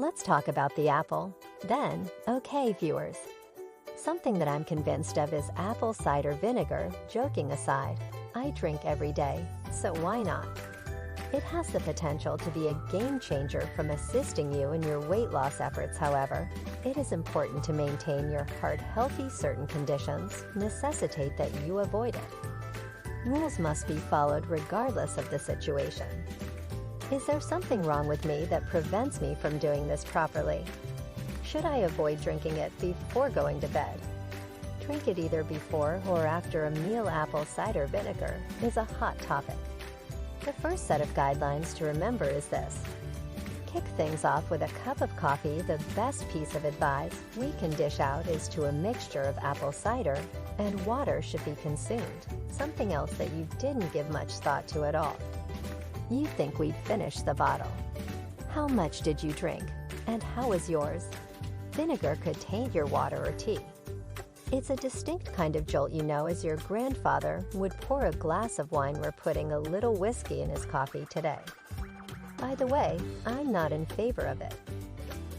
Let's talk about the apple. Then, okay, viewers. Something that I'm convinced of is apple cider vinegar. Joking aside, I drink every day, so why not? It has the potential to be a game changer from assisting you in your weight loss efforts. However, it is important to maintain your heart healthy. Certain conditions necessitate that you avoid it. Rules must be followed regardless of the situation. Is there something wrong with me that prevents me from doing this properly? Should I avoid drinking it before going to bed? Drink it either before or after a meal. Apple cider vinegar is a hot topic. The first set of guidelines to remember is this. Kick things off with a cup of coffee. The best piece of advice we can dish out is to a mixture of apple cider and water should be consumed, something else that you didn't give much thought to at all. You think we'd finish the bottle. How much did you drink? And how is yours? Vinegar could taint your water or tea. It's a distinct kind of jolt, as your grandfather would pour a glass of wine. We're putting a little whiskey in his coffee today. By the way, I'm not in favor of it.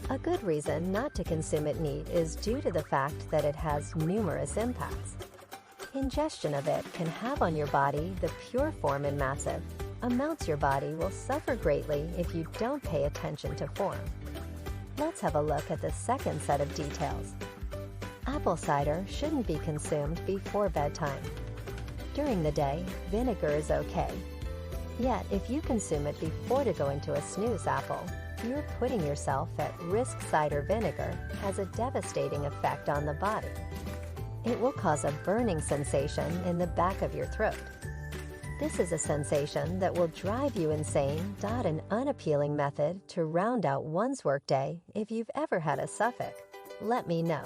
A good reason not to consume it neat is due to the fact that it has numerous impacts. Ingestion of it can have on your body the pure form in massive amounts. Your body will suffer greatly if you don't pay attention to form. Let's have a look at the second set of details. Apple cider shouldn't be consumed before bedtime. During the day, vinegar is okay. Yet, if you consume it before to go into a snooze apple, you're putting yourself at risk. Cider vinegar has a devastating effect on the body. It will cause a burning sensation in the back of your throat. This is a sensation that will drive you insane. An unappealing method to round out one's workday. If you've ever had a Suffolk, let me know.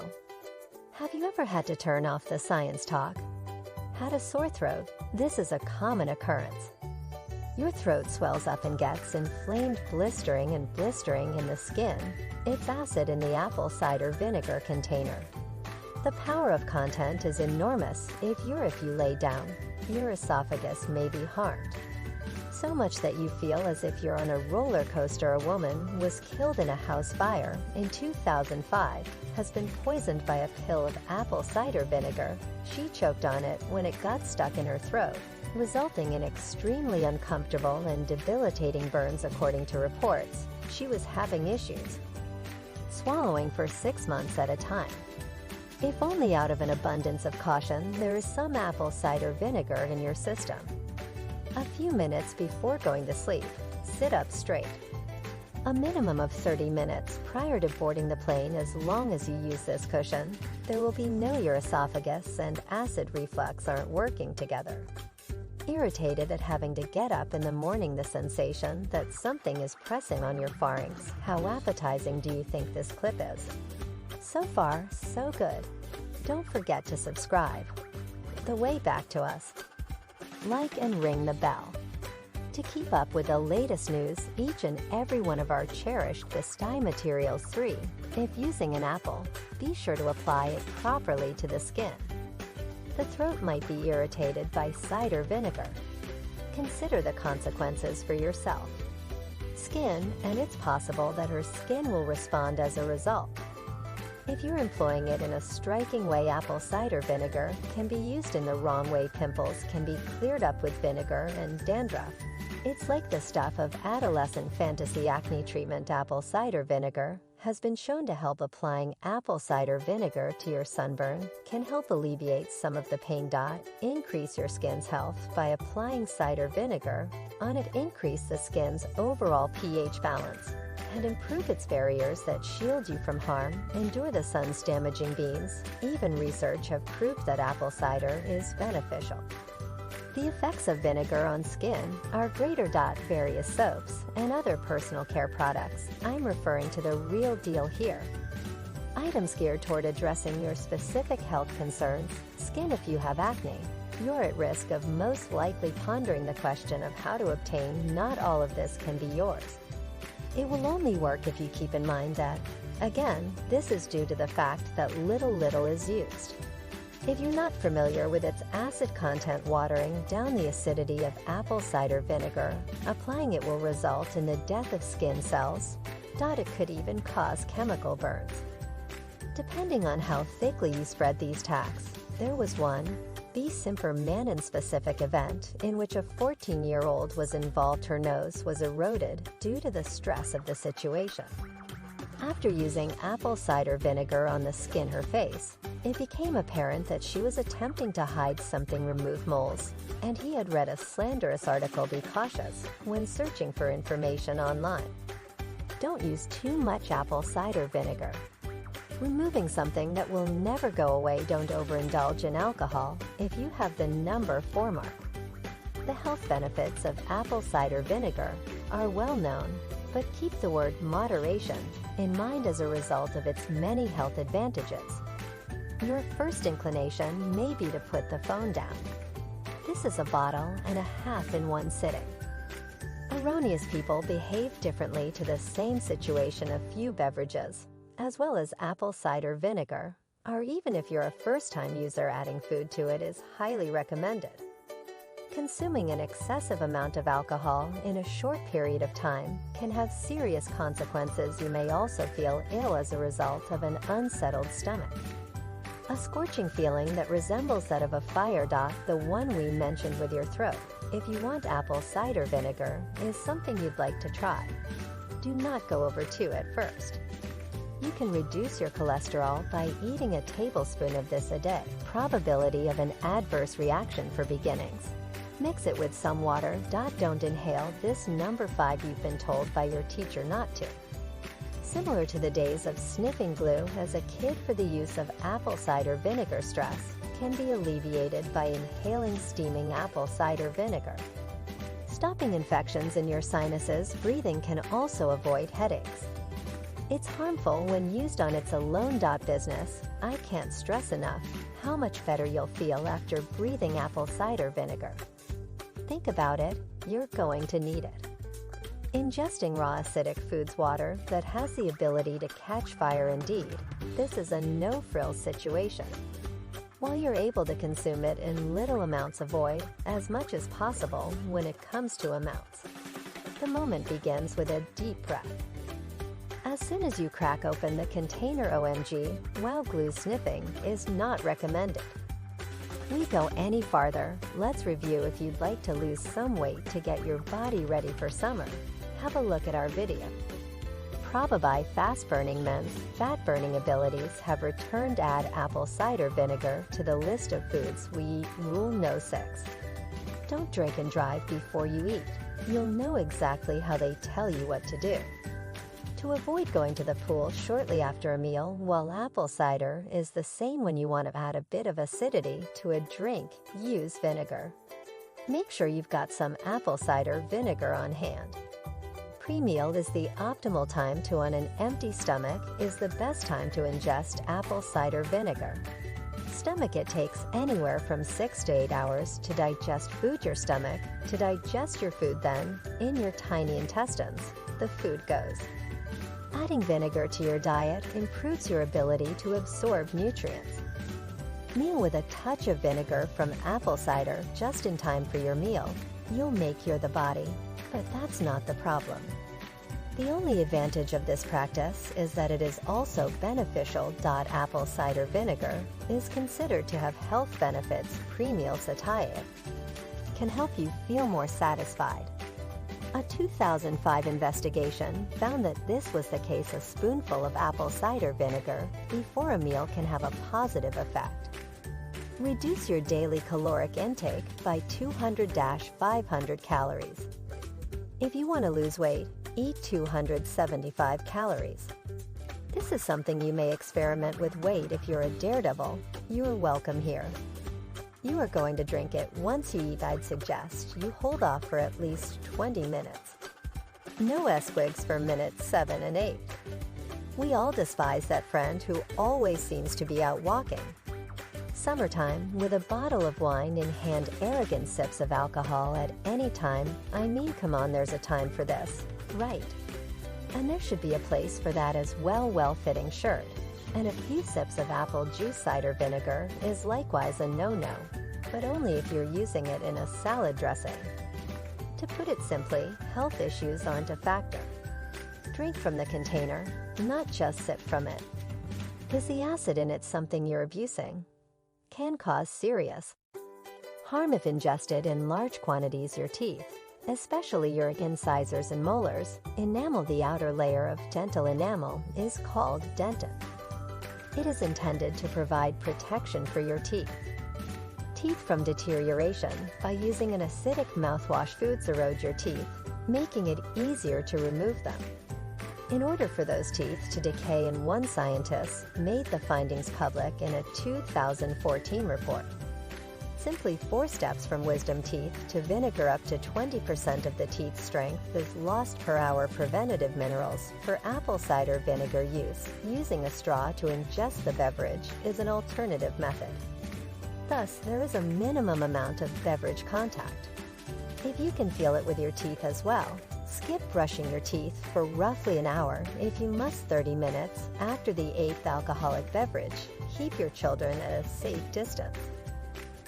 Have you ever had to turn off the science talk? Had a sore throat? This is a common occurrence. Your throat swells up and gets inflamed, blistering in the skin. It's acid in the apple cider vinegar container. The power of content is enormous. If you lay down, your esophagus may be harmed. So much that you feel as if you're on a roller coaster. A woman was killed in a house fire in 2005, has been poisoned by a pill of apple cider vinegar. She choked on it when it got stuck in her throat, resulting in extremely uncomfortable and debilitating burns. According to reports, she was having issues swallowing for 6 months at a time. If only out of an abundance of caution, there is some apple cider vinegar in your system. A few minutes before going to sleep, sit up straight. A minimum of 30 minutes prior to boarding the plane. As long as you use this cushion, there will be no your esophagus and acid reflux aren't working together. Irritated at having to get up in the morning, the sensation that something is pressing on your pharynx. How appetizing do you think this clip is? So far, so good. Don't forget to subscribe. The way back to us. Like and ring the bell. To keep up with the latest news, each and every one of our cherished Bestye materials. 3. If using an apple, be sure to apply it properly to the skin. The throat might be irritated by cider vinegar. Consider the consequences for yourself. Skin, and it's possible that her skin will respond as a result. If you're employing it in a striking way, apple cider vinegar can be used in the wrong way. Pimples can be cleared up with vinegar and dandruff. It's like the stuff of adolescent fantasy acne treatment. Apple cider vinegar has been shown to help. Applying apple cider vinegar to your sunburn can help alleviate some of the pain. Increase your skin's health by applying cider vinegar on it. Increase the skin's overall pH balance and improve its barriers that shield you from harm. Endure the sun's damaging beams. Even research have proved that apple cider is beneficial. The effects of vinegar on skin are greater. Various soaps and other personal care products. I'm referring to the real deal here. Items geared toward addressing your specific health concerns. Skin. If you have acne, you're at risk of most likely pondering the question of how to obtain. Not all of this can be yours. It will only work if you keep in mind that, again, this is due to the fact that little is used. If you're not familiar with its acid content, watering down the acidity of apple cider vinegar, applying it will result in the death of skin cells, It could even cause chemical burns. Depending on how thickly you spread these tacks, there was one Simper-Manon-specific event in which a 14-year-old was involved. Her nose was eroded due to the stress of the situation. After using apple cider vinegar on the skin her face, it became apparent that she was attempting to hide something, remove moles, and he had read a slanderous article. Be cautious when searching for information online. Don't use too much apple cider vinegar. Removing something that will never go away. Don't overindulge in alcohol if you have the number 4 mark. The health benefits of apple cider vinegar are well known, but keep the word moderation in mind as a result of its many health advantages. Your first inclination may be to put the phone down. This is a bottle and a half in one sitting. Erroneous people behave differently to the same situation. A few beverages, as well as apple cider vinegar, or even if you're a first-time user, adding food to it is highly recommended. Consuming an excessive amount of alcohol in a short period of time can have serious consequences. You may also feel ill as a result of an unsettled stomach. A scorching feeling that resembles that of a fire. The one we mentioned with your throat. If you want apple cider vinegar, is something you'd like to try. Do not go over 2 at first. You can reduce your cholesterol by eating a tablespoon of this a day. Probability of an adverse reaction for beginnings. Mix it with some water. Don't inhale this. Number 5, you've been told by your teacher not to. Similar to the days of sniffing glue as a kid, for the use of apple cider vinegar, stress can be alleviated by inhaling steaming apple cider vinegar. Stopping infections in your sinuses. Breathing can also avoid headaches. It's harmful when used on its alone. Business. I can't stress enough how much better you'll feel after breathing apple cider vinegar. Think about it, you're going to need it. Ingesting raw acidic foods, water that has the ability to catch fire. Indeed, this is a no-frills situation. While you're able to consume it in little amounts, avoid as much as possible when it comes to amounts. The moment begins with a deep breath. As soon as you crack open the container, OMG, while glue sniffing is not recommended. We go any farther. Let's review. If you'd like to lose some weight to get your body ready for summer, have a look at our video. Probably fast-burning men's fat-burning abilities have returned. Add apple cider vinegar to the list of foods we eat. Rule No. 6. Don't drink and drive before you eat. You'll know exactly how they tell you what to do. To avoid going to the pool shortly after a meal, while apple cider is the same when you want to add a bit of acidity to a drink, use vinegar. Make sure you've got some apple cider vinegar on hand. Pre-meal is the optimal time to. On an empty stomach is the best time to ingest apple cider vinegar. Stomach. It takes anywhere from 6 to 8 hours to digest food. Your stomach to digest your food, then in your tiny intestines the food goes. Adding vinegar to your diet improves your ability to absorb nutrients. Meal with a touch of vinegar from apple cider just in time for your meal. You'll make the body, but that's not the problem. The only advantage of this practice is that it is also beneficial. Apple cider vinegar is considered to have health benefits. Pre-meal satiety can help you feel more satisfied. A 2005 investigation found that this was the case. A spoonful of apple cider vinegar before a meal can have a positive effect. Reduce your daily caloric intake by 200-500 calories. If you want to lose weight, eat 275 calories. This is something you may experiment with. Weight. If you're a daredevil, you're welcome here. You are going to drink it once you eat. I'd suggest you hold off for at least 20 minutes. No swigs for minutes 7 and 8. We all despise that friend who always seems to be out walking. Summertime, with a bottle of wine in hand, arrogant sips of alcohol at any time. I mean, come on, there's a time for this, right? And there should be a place for that as well. Well-fitting shirt and a few sips of apple juice. Cider vinegar is likewise a no-no, but only if you're using it in a salad dressing. To put it simply, health issues aren't a factor. Drink from the container, not just sip from it. Is the acid in it something you're abusing? Can cause serious harm if ingested in large quantities. Your teeth, especially your incisors and molars, enamel. The outer layer of dental enamel is called dentin. It is intended to provide protection for your teeth. Teeth from deterioration. By using an acidic mouthwash, foods erode your teeth, making it easier to remove them. In order for those teeth to decay, and one scientist made the findings public in a 2014 report. Simply 4 steps from wisdom teeth to vinegar. Up to 20% of the teeth strength is lost per hour. Preventative minerals. For apple cider vinegar use, using a straw to ingest the beverage is an alternative method. Thus, there is a minimum amount of beverage contact. If you can feel it with your teeth as well, skip brushing your teeth for roughly an hour. If you must, 30 minutes after the 8th alcoholic beverage. Keep your children at a safe distance.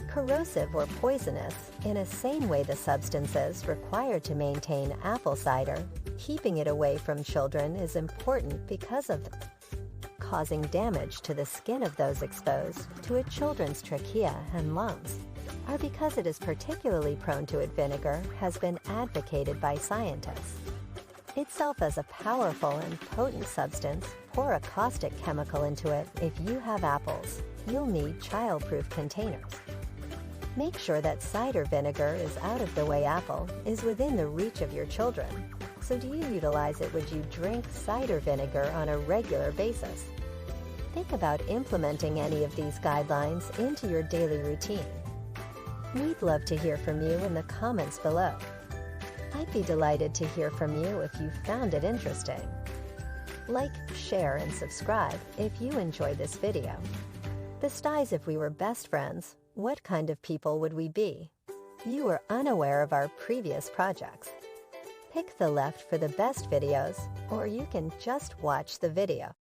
Corrosive or poisonous. In a same way, the substances required to maintain apple cider, keeping it away from children is important because of causing damage to the skin of those exposed to it. Children's trachea and lungs are because it is particularly prone to it. Vinegar has been advocated by scientists itself as a powerful and potent substance. Pour a caustic chemical into it. If you have apples, you'll need child-proof containers. Make sure that cider vinegar is out of the way. Apple is within the reach of your children. So do you utilize it? Would you drink cider vinegar on a regular basis? Think about implementing any of these guidelines into your daily routine. We'd love to hear from you in the comments below. I'd be delighted to hear from you if you found it interesting. Like, share, and subscribe if you enjoyed this video. Besides, if we were best friends, what kind of people would we be? You were unaware of our previous projects. Pick the left for the best videos, or you can just watch the video.